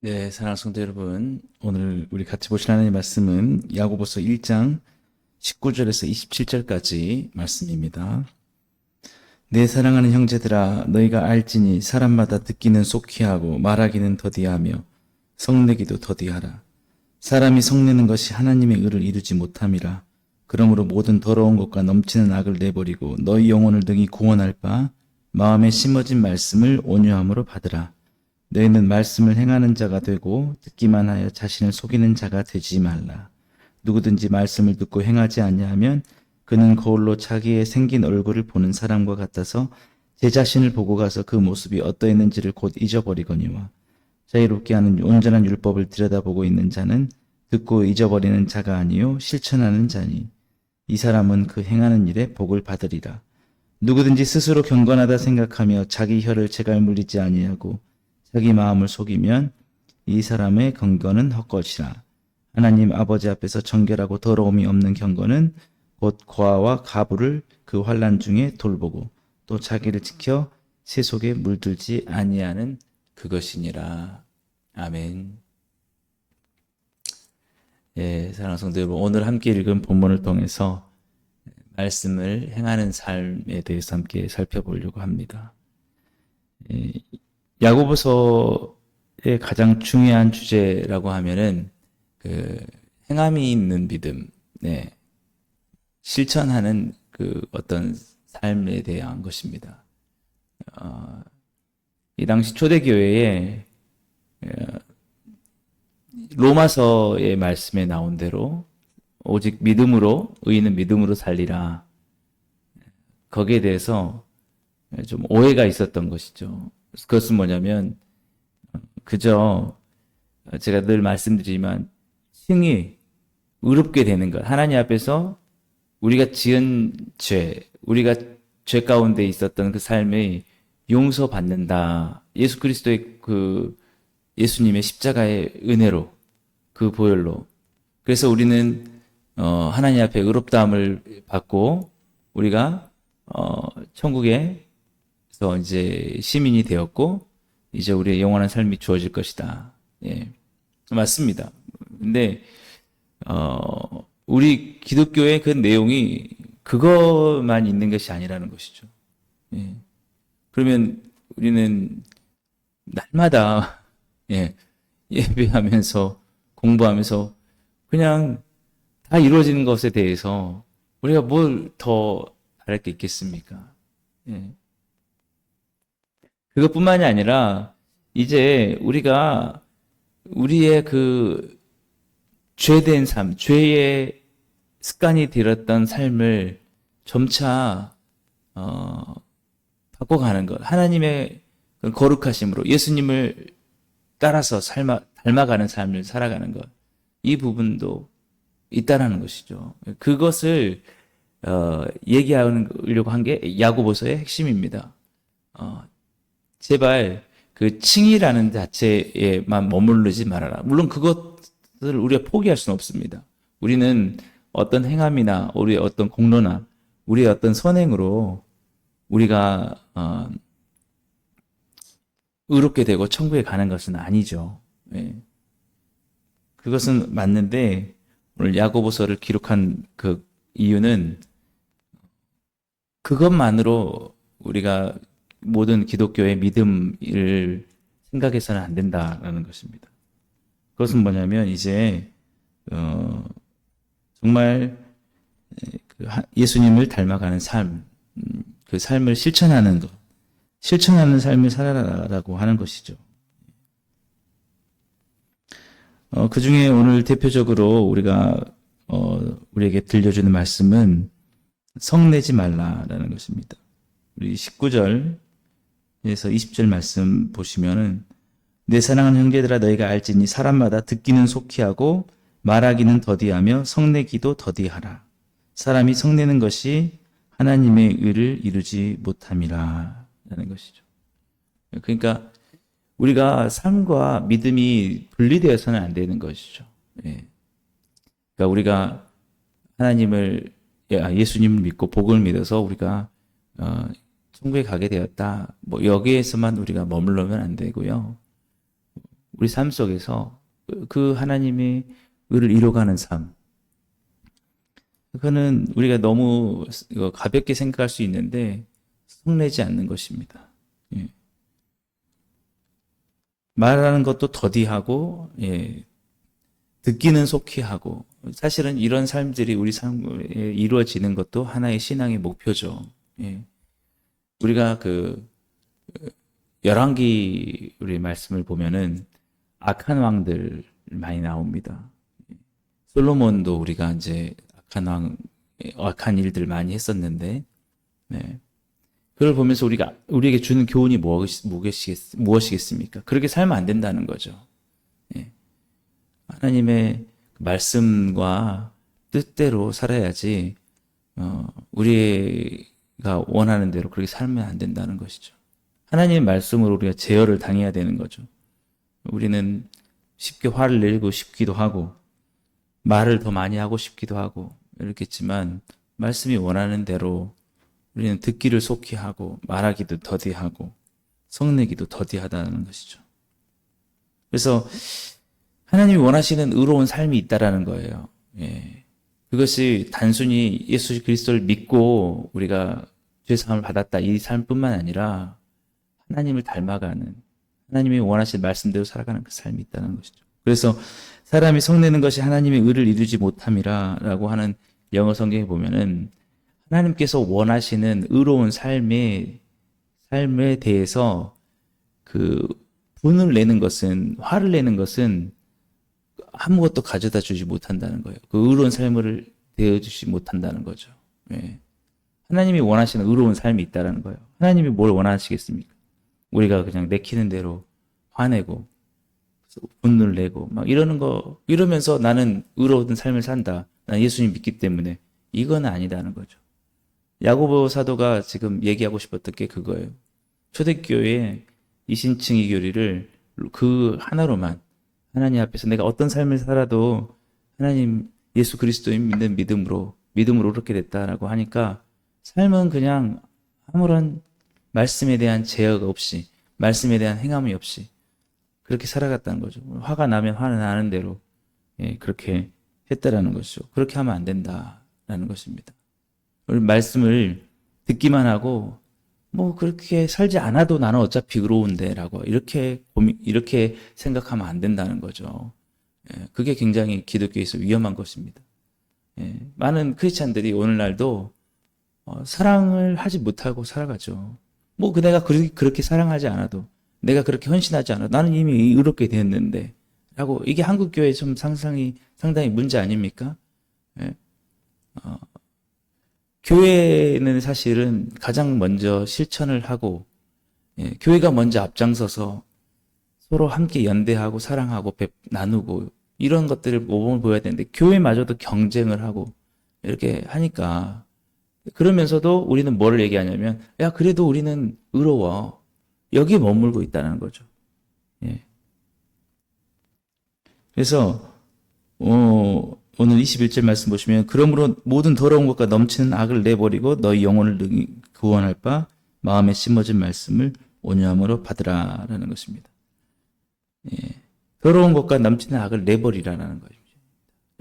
네, 사랑하는 성도 여러분, 오늘 우리 같이 보실 하나님의 말씀은 야고보서 1장 19절에서 27절까지 말씀입니다. 내 사랑하는 형제들아, 너희가 알지니 사람마다 듣기는 속히하고 말하기는 더디하며 성내기도 더디하라. 사람이 성내는 것이 하나님의 의를 이루지 못함이라. 그러므로 모든 더러운 것과 넘치는 악을 내버리고 너희 영혼을 등이 구원할 바 마음에 심어진 말씀을 온유함으로 받으라. 너희는 말씀을 행하는 자가 되고 듣기만 하여 자신을 속이는 자가 되지 말라. 누구든지 말씀을 듣고 행하지 아니하면 그는 거울로 자기의 생긴 얼굴을 보는 사람과 같아서 제 자신을 보고 가서 그 모습이 어떠했는지를 곧 잊어버리거니와 자유롭게 하는 온전한 율법을 들여다보고 있는 자는 듣고 잊어버리는 자가 아니요 실천하는 자니 이 사람은 그 행하는 일에 복을 받으리라. 누구든지 스스로 경건하다 생각하며 자기 혀를 제갈 물리지 아니하고 자기 마음을 속이면 이 사람의 경건은 헛것이라. 하나님 아버지 앞에서 정결하고 더러움이 없는 경건은 곧 고아와 가부를 그 환난 중에 돌보고 또 자기를 지켜 세속에 물들지 아니하는 그것이니라. 아멘. 예, 사랑하는 성도 여러분, 오늘 함께 읽은 본문을 통해서 말씀을 행하는 삶에 대해서 함께 살펴보려고 합니다. 예, 야고보서의 가장 중요한 주제라고 하면은 행함이 있는 믿음, 네, 실천하는 그 어떤 삶에 대한 것입니다. 이 당시 초대교회에 로마서의 말씀에 나온 대로 오직 믿음으로 의인은 믿음으로 살리라. 거기에 대해서 좀 오해가 있었던 것이죠. 그것은 뭐냐면 그저 제가 늘 말씀드리지만 칭이 의롭게 되는 것, 하나님 앞에서 우리가 지은 죄, 우리가 죄 가운데 있었던 그 삶이 용서받는다. 예수 그리스도의 그 예수님의 십자가의 은혜로, 그 보혈로. 그래서 우리는 하나님 앞에 의롭다함을 받고 우리가 천국에서 이제 시민이 되었고 이제 우리의 영원한 삶이 주어질 것이다. 예, 맞습니다. 근데 우리 기독교의 그 내용이 그것만 있는 것이 아니라는 것이죠. 예. 그러면 우리는 날마다 예, 예배하면서 공부하면서 그냥 다 이루어지는 것에 대해서 우리가 뭘 더 바랄 게 있겠습니까? 예. 그것뿐만이 아니라 이제 우리가 우리의 그 죄된 삶, 죄의 습관이 들었던 삶을 점차 바꿔가는 것, 하나님의 거룩하심으로 예수님을 따라서 닮아가는 삶을 살아가는 것, 이 부분도 있다라는 것이죠. 그것을 얘기하려고 한 게 야고보서의 핵심입니다. 제발 그 칭의라는 자체에만 머무르지 말아라. 물론 그것을 우리가 포기할 수는 없습니다. 우리는 어떤 행함이나 우리의 어떤 공로나 우리의 어떤 선행으로 우리가 의롭게 되고 천국에 가는 것은 아니죠. 예. 그것은 맞는데 오늘 야고보서를 기록한 그 이유는 그것만으로 우리가 모든 기독교의 믿음을 생각해서는 안 된다라는 것입니다. 그것은 뭐냐면 이제 정말 예수님을 닮아가는 삶, 그 삶을 실천하는 것, 실천하는 삶을 살아라라고 하는 것이죠. 그 중에 오늘 대표적으로 우리가 우리에게 들려주는 말씀은 성내지 말라라는 것입니다. 우리 19절에서 20절 말씀 보시면은 내 사랑하는 형제들아 너희가 알지니 사람마다 듣기는 속히하고 말하기는 더디하며 성내기도 더디하라. 사람이 성내는 것이 하나님의 의를 이루지 못함이라 라는 것이죠. 그러니까 우리가 삶과 믿음이 분리되어서는 안 되는 것이죠. 예. 그러니까 우리가 하나님을 예수님을 믿고 복을 믿어서 우리가 천국에 가게 되었다. 뭐 여기에서만 우리가 머물러면 안 되고요. 우리 삶 속에서 그 하나님의 의를 이뤄가는 삶. 그거는 우리가 너무 가볍게 생각할 수 있는데 속내지 않는 것입니다. 예. 말하는 것도 더디하고, 예. 듣기는 속히 하고, 사실은 이런 삶들이 우리 삶에 이루어지는 것도 하나의 신앙의 목표죠. 예. 우리가 열왕기 우리 말씀을 보면은 악한 왕들 많이 나옵니다. 솔로몬도 우리가 이제 악한 일들 많이 했었는데, 네. 그걸 보면서 우리에게 주는 교훈이 무엇이겠습니까? 그렇게 살면 안 된다는 거죠. 예. 하나님의 말씀과 뜻대로 살아야지, 우리가 원하는 대로 그렇게 살면 안 된다는 것이죠. 하나님의 말씀으로 우리가 제어를 당해야 되는 거죠. 우리는 쉽게 화를 내고 싶기도 하고, 말을 더 많이 하고 싶기도 하고, 이렇겠지만, 말씀이 원하는 대로 우리는 듣기를 속히 하고, 말하기도 더디하고, 성내기도 더디하다는 것이죠. 그래서, 하나님이 원하시는 의로운 삶이 있다라는 거예요. 예. 그것이 단순히 예수 그리스도를 믿고 우리가 죄사함을 받았다 이 삶뿐만 아니라 하나님을 닮아가는 하나님이 원하시는 말씀대로 살아가는 그 삶이 있다는 것이죠. 그래서 사람이 성내는 것이 하나님의 의를 이루지 못함이라라고 하는 영어 성경에 보면은 하나님께서 원하시는 의로운 삶에 대해서 분을 내는 것은 화를 내는 것은 아무것도 가져다 주지 못한다는 거예요. 그 의로운 삶을 되어주지 못한다는 거죠. 예. 하나님이 원하시는 의로운 삶이 있다는 거예요. 하나님이 뭘 원하시겠습니까? 우리가 그냥 내키는 대로 화내고 분노를 내고 막 이러면서 나는 의로운 삶을 산다. 난 예수님 믿기 때문에 이건 아니다는 거죠. 야고보 사도가 지금 얘기하고 싶었던 게 그거예요. 초대교회의 이신칭의 교리를 그 하나로만 하나님 앞에서 내가 어떤 삶을 살아도 하나님 예수 그리스도인 믿는 믿음으로 그렇게 됐다라고 하니까 삶은 그냥 아무런 말씀에 대한 제어가 없이 말씀에 대한 행함이 없이 그렇게 살아갔다는 거죠. 화가 나면 화는 나는 대로 그렇게 했다라는 것이죠. 그렇게 하면 안 된다라는 것입니다. 우리 말씀을 듣기만 하고 뭐 그렇게 살지 않아도 나는 어차피 의로운데라고 이렇게 생각하면 안 된다는 거죠. 그게 굉장히 기독교에서 위험한 것입니다. 많은 크리스찬들이 오늘날도 사랑을 하지 못하고 살아가죠. 뭐 내가 그렇게 사랑하지 않아도 내가 그렇게 헌신하지 않아도 나는 이미 의롭게 됐는데 라고 이게 한국 교회 좀 상당히 문제 아닙니까? 교회는 사실은 가장 먼저 실천을 하고 교회가 먼저 앞장서서 서로 함께 연대하고 사랑하고 나누고 이런 것들을 모범을 보여야 되는데 교회마저도 경쟁을 하고 이렇게 하니까 그러면서도 우리는 뭐를 얘기하냐면 야 그래도 우리는 의로워 여기에 머물고 있다는 거죠. 예. 그래서 오늘 21절 말씀 보시면 그러므로 모든 더러운 것과 넘치는 악을 내버리고 너희 영혼을 능히 구원할 바 마음에 심어진 말씀을 온유함으로 받으라라는 것입니다. 예. 더러운 것과 넘치는 악을 내버리라는 거죠.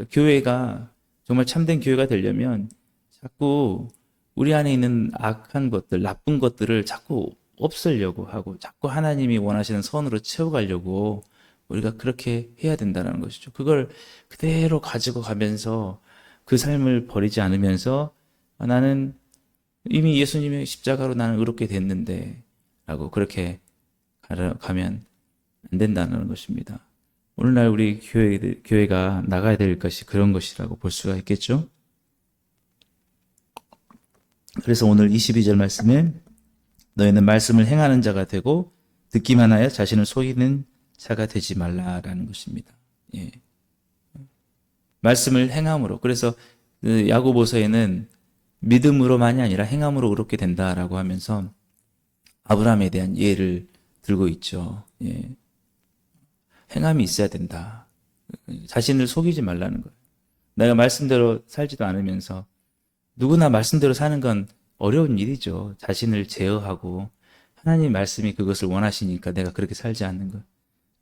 교회가 정말 참된 교회가 되려면 자꾸 우리 안에 있는 악한 것들, 나쁜 것들을 자꾸 없애려고 하고 자꾸 하나님이 원하시는 선으로 채워가려고 우리가 그렇게 해야 된다는 것이죠. 그걸 그대로 가지고 가면서 그 삶을 버리지 않으면서 나는 이미 예수님의 십자가로 나는 의롭게 됐는데 라고 그렇게 가면 안 된다는 것입니다. 오늘날 우리 교회가 나가야 될 것이 그런 것이라고 볼 수가 있겠죠. 그래서 오늘 22절 말씀에 너희는 말씀을 행하는 자가 되고 듣기만 하여 자신을 속이는 자가 되지 말라라는 것입니다. 예. 말씀을 행함으로. 그래서 야고보서에는 믿음으로만이 아니라 행함으로 의롭게 된다라고 하면서 아브라함에 대한 예를 들고 있죠. 예. 행함이 있어야 된다. 자신을 속이지 말라는 거예요. 내가 말씀대로 살지도 않으면서 누구나 말씀대로 사는 건 어려운 일이죠. 자신을 제어하고 하나님 말씀이 그것을 원하시니까 내가 그렇게 살지 않는 것.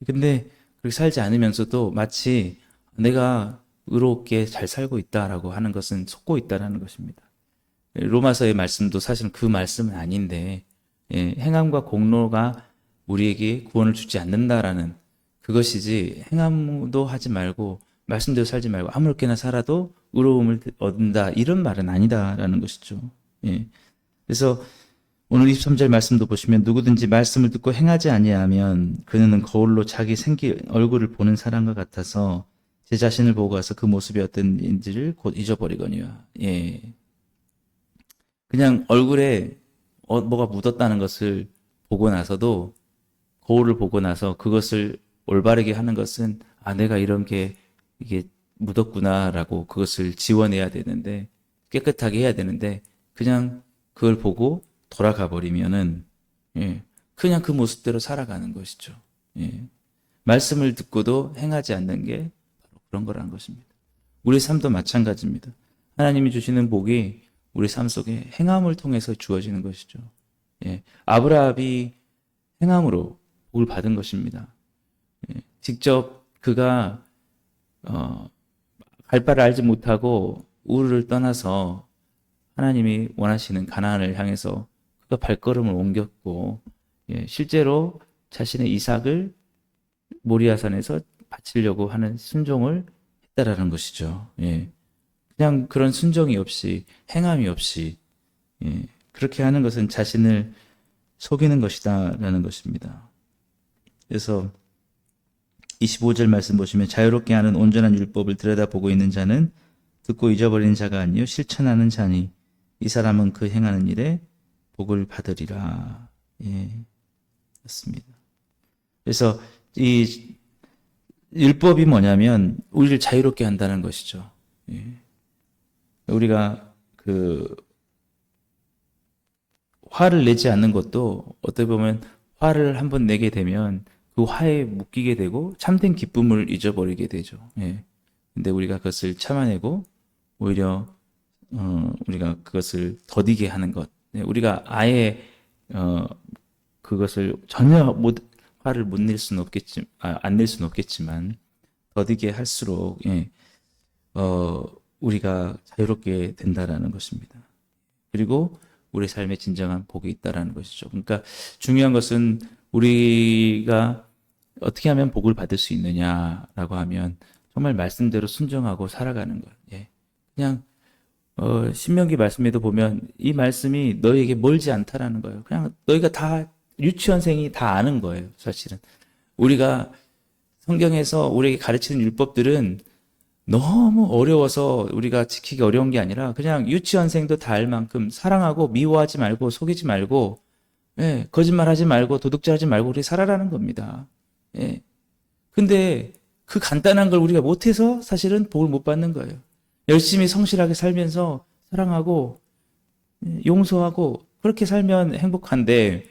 근데 그렇게 살지 않으면서도 마치 내가 의롭게 잘 살고 있다라고 하는 것은 속고 있다라는 것입니다. 로마서의 말씀도 사실은 그 말씀은 아닌데, 행함과 공로가 우리에게 구원을 주지 않는다라는 그것이지, 행함도 하지 말고 말씀대로 살지 말고 아무렇게나 살아도 의로움을 얻는다, 이런 말은 아니다라는 것이죠. 예. 그래서 오늘 23절 말씀도 보시면 누구든지 말씀을 듣고 행하지 아니하면 그는 거울로 자기 얼굴을 보는 사람과 같아서 제 자신을 보고 가서 그 모습이 어떤인지를 곧 잊어버리거니와. 예. 그냥 얼굴에 뭐가 묻었다는 것을 보고 나서도, 거울을 보고 나서 그것을 올바르게 하는 것은 내가 이런 게 이게 묻었구나라고 그것을 지워내야 되는데, 깨끗하게 해야 되는데, 그냥 그걸 보고 돌아가 버리면은, 그냥 그 모습대로 살아가는 것이죠. 말씀을 듣고도 행하지 않는 게 바로 그런 거라는 것입니다. 우리 삶도 마찬가지입니다. 하나님이 주시는 복이 우리 삶 속에 행함을 통해서 주어지는 것이죠. 아브라함이 행함으로 복을 받은 것입니다. 직접 그가 갈 바를 알지 못하고 우르를 떠나서 하나님이 원하시는 가나안을 향해서 그가 발걸음을 옮겼고, 실제로 자신의 이삭을 모리아산에서 바치려고 하는 순종을 했다라는 것이죠. 그냥 그런 순종이 없이, 행함이 없이, 그렇게 하는 것은 자신을 속이는 것이다라는 것입니다. 그래서 25절 말씀 보시면 자유롭게 하는 온전한 율법을 들여다보고 있는 자는 듣고 잊어버리는 자가 아니요 실천하는 자니 이 사람은 그 행하는 일에 복을 받으리라. 맞습니다. 그래서 이 율법이 뭐냐면 우리를 자유롭게 한다는 것이죠. 우리가 그 화를 내지 않는 것도 어떻게 보면 화를 한번 내게 되면 그 화에 묶이게 되고 참된 기쁨을 잊어버리게 되죠. 근데 우리가 그것을 참아내고 오히려 우리가 그것을 더디게 하는 것, 우리가 아예 그것을 전혀 화를 못 낼 수는 없겠지만, 안 낼 수는 없겠지만 더디게 할수록 우리가 자유롭게 된다라는 것입니다. 그리고 우리 삶에 진정한 복이 있다라는 것이죠. 그러니까 중요한 것은 우리가 어떻게 하면 복을 받을 수 있느냐라고 하면 정말 말씀대로 순종하고 살아가는 거예요. 그냥 신명기 말씀에도 보면 이 말씀이 너희에게 멀지 않다라는 거예요. 그냥 너희가 다 유치원생이 다 아는 거예요. 사실은 우리가 성경에서 우리에게 가르치는 율법들은 너무 어려워서 우리가 지키기 어려운 게 아니라 그냥 유치원생도 다 알 만큼 사랑하고 미워하지 말고 속이지 말고, 거짓말하지 말고 도둑질하지 말고 우리 살아라는 겁니다. 근데 그 간단한 걸 우리가 못해서 사실은 복을 못 받는 거예요. 열심히 성실하게 살면서 사랑하고 용서하고 그렇게 살면 행복한데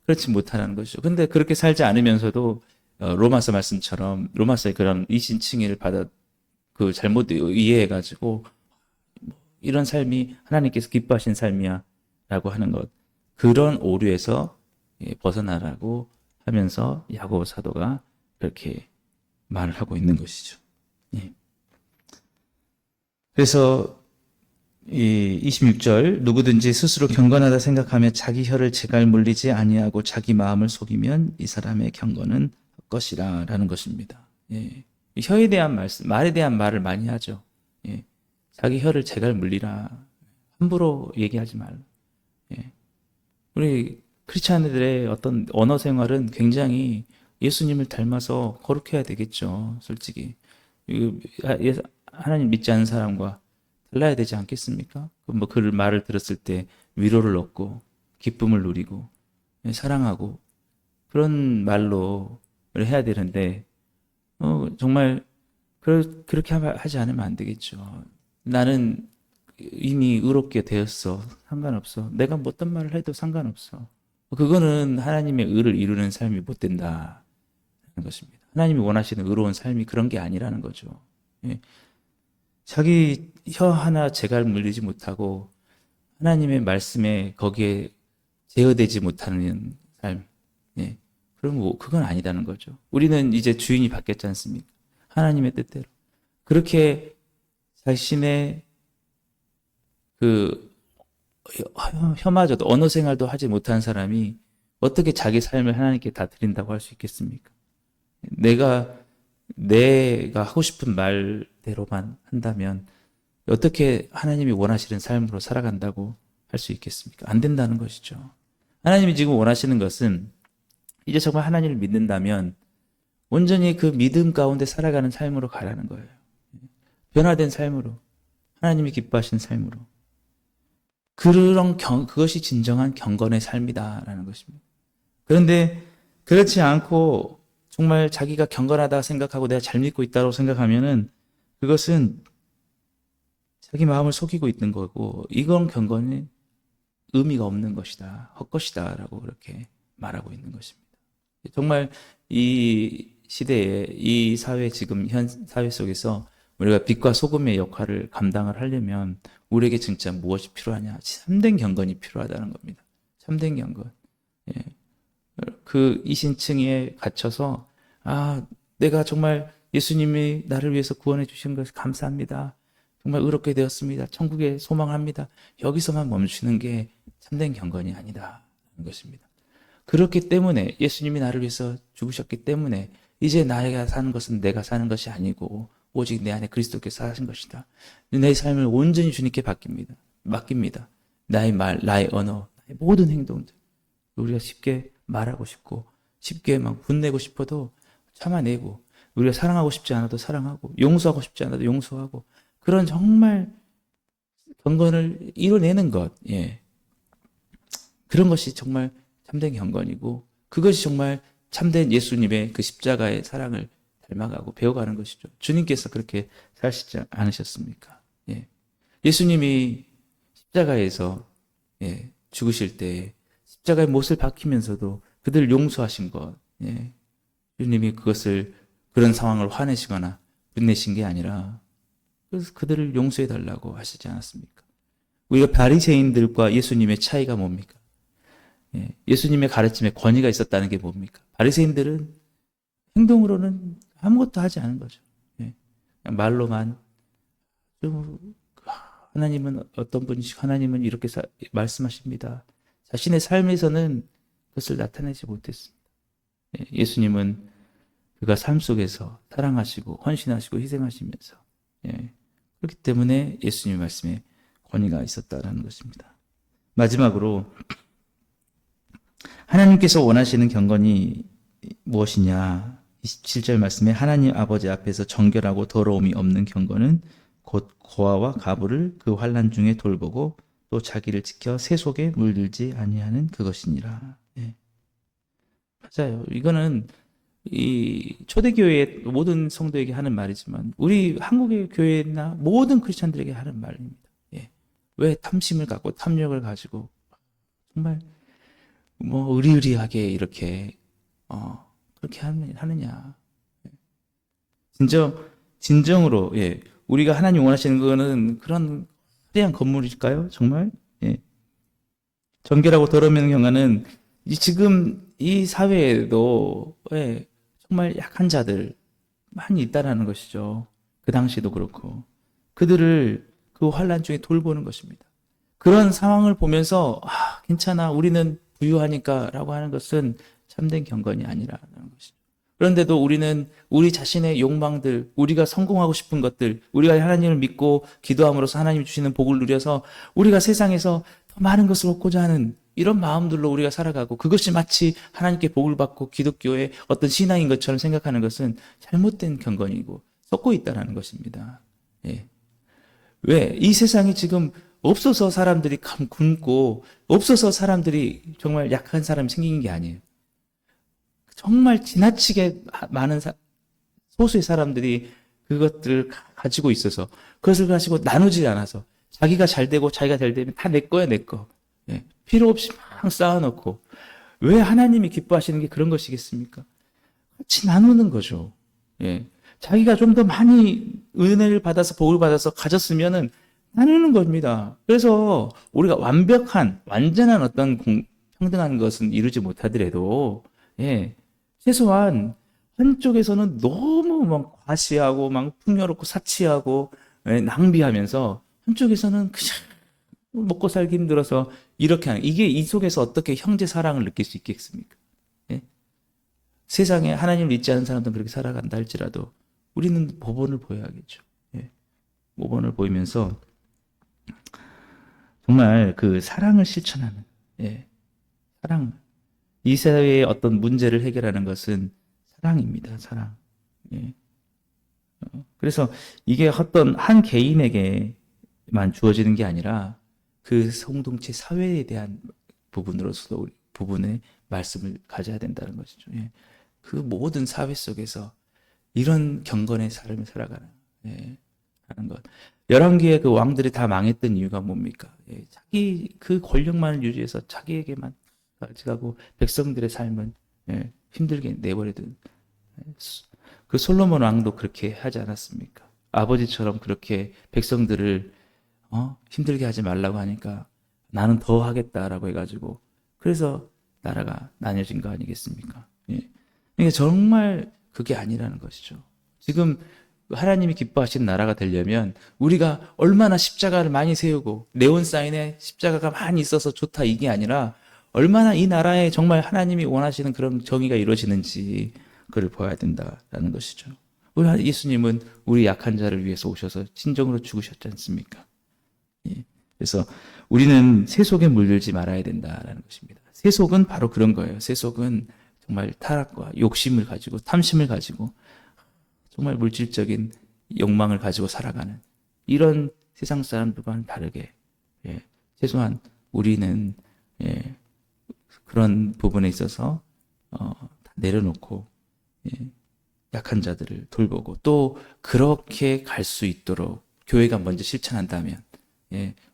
그렇지 못하는 것이죠. 근데 그렇게 살지 않으면서도 로마서 말씀처럼 로마서의 그런 이신칭의를 받아 그 잘못 이해해가지고 이런 삶이 하나님께서 기뻐하신 삶이야 라고 하는 것, 그런 오류에서 벗어나라고 하면서 야고보 사도가 그렇게 말을 하고 있는 것이죠. 그래서 이 26절 누구든지 스스로 경건하다 생각하며 자기 혀를 제갈 물리지 아니하고 자기 마음을 속이면 이 사람의 경건은 헛것이라 라는 것입니다. 혀에 대한 말씀, 말에 대한 말을 많이 하죠. 자기 혀를 제갈 물리라. 함부로 얘기하지 말라. 우리 크리스찬들의 어떤 언어 생활은 굉장히 예수님을 닮아서 거룩해야 되겠죠. 솔직히. 하나님 믿지 않는 사람과 달라야 되지 않겠습니까? 그 말을 들었을 때 위로를 얻고 기쁨을 누리고 사랑하고 그런 말로 해야 되는데 정말 그렇게 하지 않으면 안 되겠죠. 나는 이미 의롭게 되었어. 상관없어. 내가 어떤 말을 해도 상관없어. 그거는 하나님의 의를 이루는 삶이 못 된다는 것입니다. 하나님이 원하시는 의로운 삶이 그런 게 아니라는 거죠. 자기 혀 하나 제갈 물리지 못하고 하나님의 말씀에 거기에 제어되지 못하는 삶. 그럼 뭐 그건 아니다는 거죠. 우리는 이제 주인이 바뀌었지 않습니까? 하나님의 뜻대로. 그렇게 자신의 그 혀마저도 언어 생활도 하지 못한 사람이 어떻게 자기 삶을 하나님께 다 드린다고 할 수 있겠습니까? 내가 하고 싶은 말대로만 한다면 어떻게 하나님이 원하시는 삶으로 살아간다고 할 수 있겠습니까? 안 된다는 것이죠. 하나님이 지금 원하시는 것은 이제 정말 하나님을 믿는다면 온전히 그 믿음 가운데 살아가는 삶으로 가라는 거예요. 변화된 삶으로, 하나님이 기뻐하시는 삶으로. 그것이 진정한 경건의 삶이다라는 것입니다. 그런데 그렇지 않고 정말 자기가 경건하다 생각하고 내가 잘 믿고 있다고 생각하면은 그것은 자기 마음을 속이고 있는 거고, 이건 경건이 의미가 없는 것이다, 헛것이다 라고 그렇게 말하고 있는 것입니다. 정말 이 시대에, 이 사회, 지금 현 사회 속에서 우리가 빛과 소금의 역할을 감당을 하려면 우리에게 진짜 무엇이 필요하냐? 참된 경건이 필요하다는 겁니다. 참된 경건. 예. 그 이신층에 갇혀서 내가 정말 예수님이 나를 위해서 구원해 주신 것을 감사합니다. 정말 의롭게 되었습니다. 천국에 소망합니다. 여기서만 멈추는 게 참된 경건이 아니다는 것입니다. 그렇기 때문에 예수님이 나를 위해서 죽으셨기 때문에 이제 나에게 사는 것은 내가 사는 것이 아니고 오직 내 안에 그리스도께서 사신 것이다. 내 삶을 온전히 주님께 맡깁니다. 나의 말, 나의 언어, 나의 모든 행동들. 우리가 쉽게 말하고 싶고 쉽게 막 분내고 싶어도 참아내고, 우리가 사랑하고 싶지 않아도 사랑하고, 용서하고 싶지 않아도 용서하고, 그런 정말 경건을 이뤄내는 것, 예. 그런 것이 정말 참된 경건이고, 그것이 정말 참된 예수님의 그 십자가의 사랑을 닮아가고 배워가는 것이죠. 주님께서 그렇게 사시지 않으셨습니까? 예. 예수님이 십자가에서 죽으실 때 십자가의 못을 박히면서도 그들을 용서하신 것, 예. 주님이 그런 상황을 화내시거나 분내신 게 아니라 그래서 그들을 용서해 달라고 하시지 않았습니까? 우리가 바리새인들과 예수님의 차이가 뭡니까? 예수님의 가르침에 권위가 있었다는 게 뭡니까? 바리새인들은 행동으로는 아무것도 하지 않은 거죠. 그냥 말로만 하나님은 어떤 분이시고 하나님은 이렇게 말씀하십니다. 자신의 삶에서는 그것을 나타내지 못했습니다. 예수님은 그가 삶 속에서 사랑하시고 헌신하시고 희생하시면서 그렇기 때문에 예수님의 말씀에 권위가 있었다라는 것입니다. 마지막으로 하나님께서 원하시는 경건이 무엇이냐? 27절 말씀에 하나님 아버지 앞에서 정결하고 더러움이 없는 경건은 곧 고아와 가부를 그 환난 중에 돌보고 또 자기를 지켜 새 속에 물들지 아니하는 그것이니라. 맞아요. 이거는 이 초대교회의 모든 성도에게 하는 말이지만 우리 한국의 교회나 모든 크리스찬들에게 하는 말입니다. 왜 탐심을 갖고 탐욕을 가지고 정말 의리의리하게 이렇게 그렇게 하느냐? 진정으로 우리가 하나님 원하시는 거는 그런 화려한 건물일까요? 정말 정결하고 더러운 경화는 지금 이 사회에도 정말 약한 자들 많이 있다라는 것이죠. 그 당시도 그렇고 그들을 그 환난 중에 돌보는 것입니다. 그런 상황을 보면서 괜찮아, 우리는 부유하니까 라고 하는 것은 참된 경건이 아니라는 것이죠. 그런데도 우리는 우리 자신의 욕망들, 우리가 성공하고 싶은 것들, 우리가 하나님을 믿고 기도함으로써 하나님이 주시는 복을 누려서 우리가 세상에서 더 많은 것을 얻고자 하는 이런 마음들로 우리가 살아가고, 그것이 마치 하나님께 복을 받고 기독교의 어떤 신앙인 것처럼 생각하는 것은 잘못된 경건이고 썩고 있다는 것입니다. 왜? 이 세상이 지금 없어서 사람들이 굶고 없어서 사람들이 정말 약한 사람이 생긴 게 아니에요. 정말 지나치게 많은 소수의 사람들이 그것들을 가지고 있어서 그것을 가지고 나누지 않아서 자기가 잘 되고 자기가 잘 되면 다 내 거야, 내 거. 필요 없이 막 쌓아놓고. 왜 하나님이 기뻐하시는 게 그런 것이겠습니까? 같이 나누는 거죠. 자기가 좀 더 많이 은혜를 받아서 복을 받아서 가졌으면은 나누는 겁니다. 그래서 우리가 완전한 어떤 평등한 것은 이루지 못하더라도 최소한 한쪽에서는 너무 막 과시하고 막 풍요롭고 사치하고 낭비하면서 한쪽에서는 그냥 먹고 살기 힘들어서 이렇게 하는 이게 이 속에서 어떻게 형제 사랑을 느낄 수 있겠습니까? 예? 세상에 하나님을 믿지 않은 사람들은 그렇게 살아간다 할지라도 우리는 모범을 보여야겠죠. 예. 모범을 보이면서 정말 그 사랑을 실천하는 예. 사랑 이 사회의 어떤 문제를 해결하는 것은 사랑입니다. 사랑. 예. 그래서 이게 어떤 한 개인에게만 주어지는 게 아니라 그 공동체 사회에 대한 부분으로서도 부분의 말씀을 가져야 된다는 것이죠. 예. 그 모든 사회 속에서 이런 경건의 삶을 살아가는 하는 것. 열왕기의 그 왕들이 다 망했던 이유가 뭡니까? 자기 그 권력만을 유지해서 자기에게만 가지고 백성들의 삶은 힘들게 내버려둔 그 솔로몬 왕도 그렇게 하지 않았습니까? 아버지처럼 그렇게 백성들을 힘들게 하지 말라고 하니까 나는 더 하겠다라고 해가지고 그래서 나라가 나뉘어진 거 아니겠습니까? 예. 그러니까 정말 그게 아니라는 것이죠. 지금 하나님이 기뻐하시는 나라가 되려면 우리가 얼마나 십자가를 많이 세우고 네온사인에 십자가가 많이 있어서 좋다 이게 아니라 얼마나 이 나라에 정말 하나님이 원하시는 그런 정의가 이루어지는지 그걸 보아야 된다라는 것이죠. 우리 예수님은 우리 약한 자를 위해서 오셔서 진정으로 죽으셨지 않습니까? 예. 그래서 우리는 세속에 물들지 말아야 된다라는 것입니다. 세속은 바로 그런 거예요. 세속은 정말 타락과 욕심을 가지고 탐심을 가지고 정말 물질적인 욕망을 가지고 살아가는 이런 세상 사람들과는 다르게 최소한 우리는 그런 부분에 있어서 다 내려놓고 약한 자들을 돌보고 또 그렇게 갈 수 있도록 교회가 먼저 실천한다면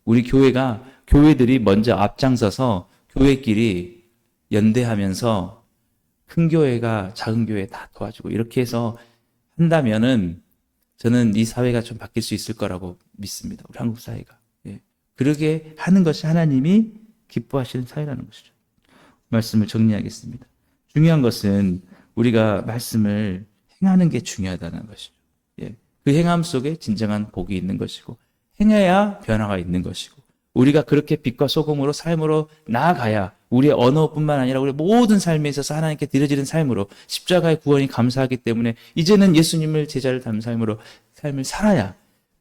우리 교회들이 먼저 앞장서서 교회끼리 연대하면서 큰 교회가 작은 교회 다 도와주고 이렇게 해서 한다면은 저는 이 사회가 좀 바뀔 수 있을 거라고 믿습니다. 우리 한국 사회가. 그러게 하는 것이 하나님이 기뻐하시는 사회라는 것이죠. 말씀을 정리하겠습니다. 중요한 것은 우리가 말씀을 행하는 게 중요하다는 것이죠. 그 행함 속에 진정한 복이 있는 것이고 행해야 변화가 있는 것이고 우리가 그렇게 빛과 소금으로 삶으로 나아가야 우리의 언어뿐만 아니라 우리 모든 삶에 있어서 하나님께 드려지는 삶으로 십자가의 구원이 감사하기 때문에 이제는 예수님을 제자를 닮은 삶으로 삶을 살아야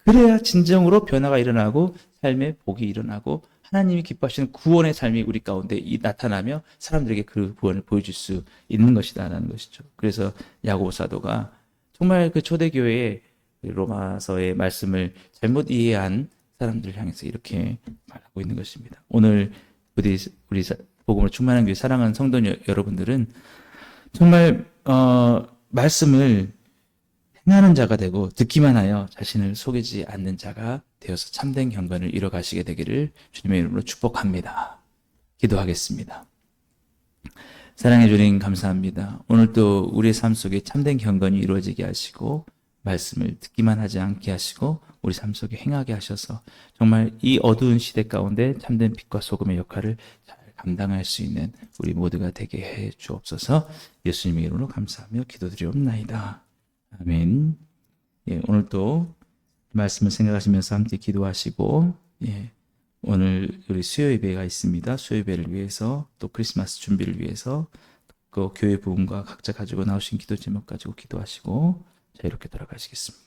그래야 진정으로 변화가 일어나고 삶의 복이 일어나고 하나님이 기뻐하시는 구원의 삶이 우리 가운데 나타나며 사람들에게 그 구원을 보여줄 수 있는 것이다라는 것이죠. 그래서 야고보 사도가 정말 그 초대교회의 로마서의 말씀을 잘못 이해한 사람들을 향해서 이렇게 말하고 있는 것입니다. 오늘 우리 복음으로 충만한 교회 사랑하는 성도 여러분들은 정말 말씀을 행하는 자가 되고 듣기만 하여 자신을 속이지 않는 자가 되어서 참된 경건을 이뤄가시게 되기를 주님의 이름으로 축복합니다. 기도하겠습니다. 사랑해 주님 감사합니다. 오늘도 우리의 삶 속에 참된 경건이 이루어지게 하시고 말씀을 듣기만 하지 않게 하시고 우리 삶 속에 행하게 하셔서 정말 이 어두운 시대 가운데 참된 빛과 소금의 역할을 잘 감당할 수 있는 우리 모두가 되게 해 주옵소서. 예수님의 이름으로 감사하며 기도드리옵나이다. 아멘. 오늘도 말씀을 생각하시면서 함께 기도하시고 오늘 우리 수요 예배가 있습니다. 수요 예배를 위해서 또 크리스마스 준비를 위해서 그 교회 부흥과 각자 가지고 나오신 기도 제목 가지고 기도하시고 자 이렇게 돌아가시겠습니다.